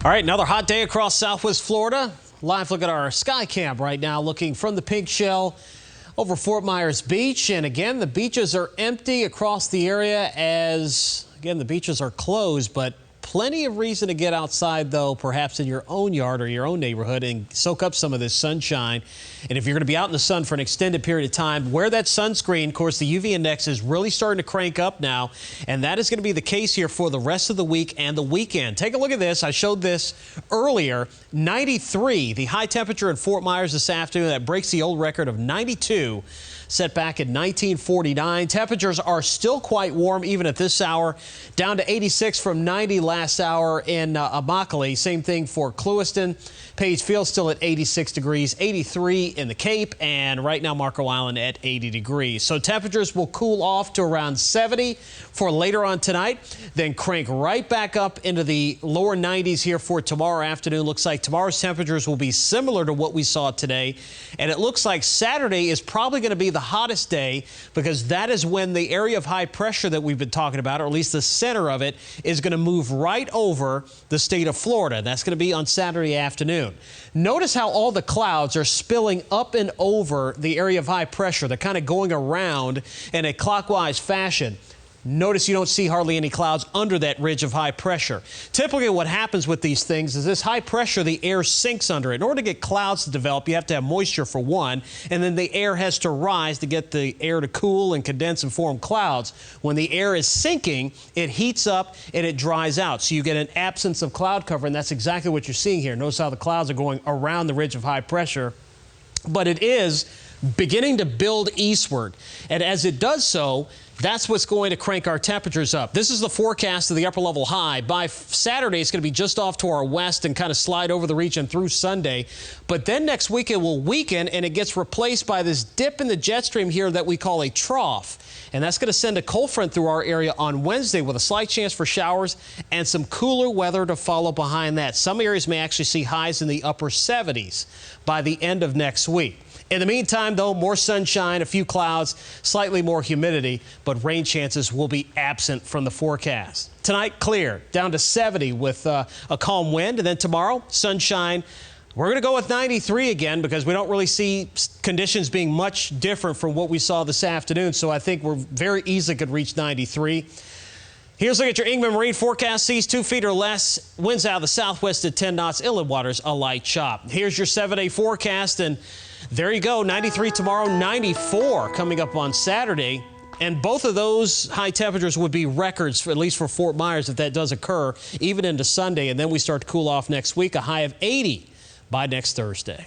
All right, another hot day across Southwest Florida. Live look at our sky cam right now, looking from the pink shell over Fort Myers Beach. And again, the beaches are empty across the area as, again, the beaches are closed, but plenty of reason to get outside, though, perhaps in your own yard or your own neighborhood and soak up some of this sunshine. And if you're going to be out in the sun for an extended period of time, wear that sunscreen. Of course, the UV index is really starting to crank up now, and that is going to be the case here for the rest of the week and the weekend. Take a look at this. I showed this earlier. 93, the high temperature in Fort Myers this afternoon. That breaks the old record of 92. Set back in 1949. Temperatures are still quite warm even at this hour, down to 86 from 90 last hour in Immokalee. Same thing for Clewiston. Page Field still at 86 degrees, 83 in the Cape, and right now Marco Island at 80 degrees. So temperatures will cool off to around 70 for later on tonight, then crank right back up into the lower 90s here for tomorrow afternoon. Looks like tomorrow's temperatures will be similar to what we saw today, and it looks like Saturday is probably going to be the hottest day because that is when the area of high pressure that we've been talking about, or at least the center of it, is going to move right over the state of Florida. That's going to be on Saturday afternoon. Notice how all the clouds are spilling up and over the area of high pressure. They're kind of going around in a clockwise fashion. Notice you don't see hardly any clouds under that ridge of high pressure. Typically what happens with these things is this high pressure, the air sinks under it. In order to get clouds to develop, you have to have moisture for one, and then the air has to rise to get the air to cool and condense and form clouds. When the air is sinking, it heats up and it dries out. So you get an absence of cloud cover, and that's exactly what you're seeing here. Notice how the clouds are going around the ridge of high pressure, but it is beginning to build eastward. And as it does so, that's what's going to crank our temperatures up. This is the forecast of the upper level high. By Saturday, it's going to be just off to our west and kind of slide over the region through Sunday. But then next week, it will weaken, and it gets replaced by this dip in the jet stream here that we call a trough. And that's going to send a cold front through our area on Wednesday with a slight chance for showers and some cooler weather to follow behind that. Some areas may actually see highs in the upper 70s by the end of next week. In the meantime, though, more sunshine, a few clouds, slightly more humidity, but rain chances will be absent from the forecast. Tonight, clear, down to 70 with a calm wind. And then tomorrow, sunshine. We're going to go with 93 again because we don't really see conditions being much different from what we saw this afternoon. So I think we're very easily could reach 93. Here's a look at your Ingman Marine forecast. Seas 2 feet or less. Winds out of the southwest at 10 knots. Inland waters a light chop. Here's your 7-day forecast, and there you go. 93 tomorrow, 94 coming up on Saturday. And both of those high temperatures would be records, at least for Fort Myers, if that does occur, even into Sunday. And then we start to cool off next week, a high of 80 by next Thursday.